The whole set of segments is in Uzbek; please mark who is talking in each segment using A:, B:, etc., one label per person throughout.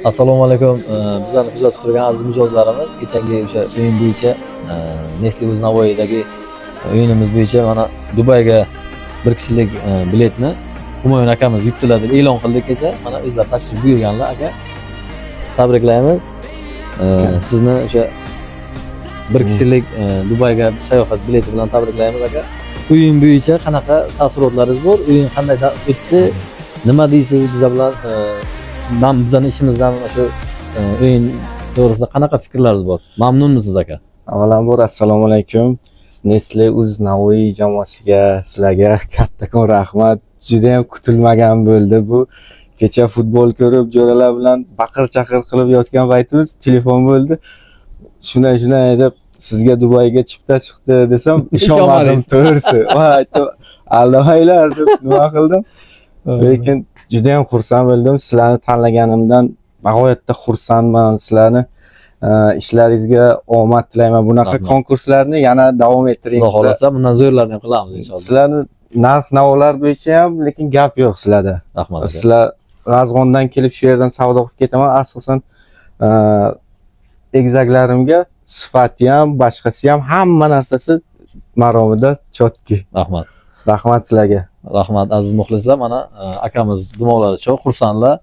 A: Assalomu alaykum. Bizlarni kuzatib turgan aziz mijozlarimiz, kechagi o'sha o'yin bo'yicha Nestle o'z Navoiydagi o'yinimiz bo'yicha mana Dubayga bir kishilik biletni Humoyun akamiz yutdilar deb e'lon qildik kecha. Mana o'zlari tashrif buyurganlar aka. Tabriklaymiz. Sizni o'sha bir kishilik Dubayga sayohat bileti bilan tabriklaymiz aka. O'yin bo'yicha qanaqa taassurotlaringiz bor? O'yin qanday o'tdi? Nima deysiz biz bilan bizning ishimizdan shu o'yin to'g'risida qanaqa fikrlaringiz bor? Mamnunmisiz aka?
B: Avvalambor assalomu alaykum. Nestle uz Navoiy jamoasiga, sizlarga kattakon rahmat. Juda ham kutilmagan bo'ldi bu. Kecha futbol ko'rib, jo'ralar bilan baqir-chaqir qilib yotgan paytimiz telefon bo'ldi. Shunday deb sizga Dubayga chipta chiqdi desam, ishonmadim to'g'risi. Aytdim, aldamanglar deb nima qildim. Lekin juda ham xursand bo'ldim. Sizlarni tanlaganimdan bag'oyatda xursandman. Sizlarni ishlaringizga omad tilayman. Bunaqa konkurslarni yana davom ettiring.
A: Xudo xolasa bundan zo'rlarini ham qilamiz inshaalloh.
B: Sizlarni narx-navolar bo'yicha ham lekin gap yo'q sizlarda.
A: Rahmat aka.
B: Sizlar G'azg'ondan kelib shu yerdan savdo qilib ketaman. Asosan egizaklarimga sifati ham, boshqasi ham hamma narsasi maromida chotki.
A: Rahmat.
B: Rahmat sizlarga.
A: Rahmat aziz muxlislar. Mana akamiz dumoqlari cho'q, xursandlar.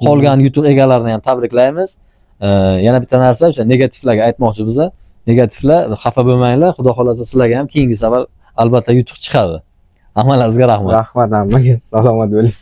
A: Qolgan yutuq egalarini ham tabriklaymiz. Yana bitta narsa, o'sha negativlarga aytmoqchi biza. Negativlar xafa bo'lmanglar. Xudo xolasa sizlarga ham keyingi safar albatta yutuq chiqadi. Hammalaringizga rahmat.
B: Rahmat hammaga. Salomat bo'ling.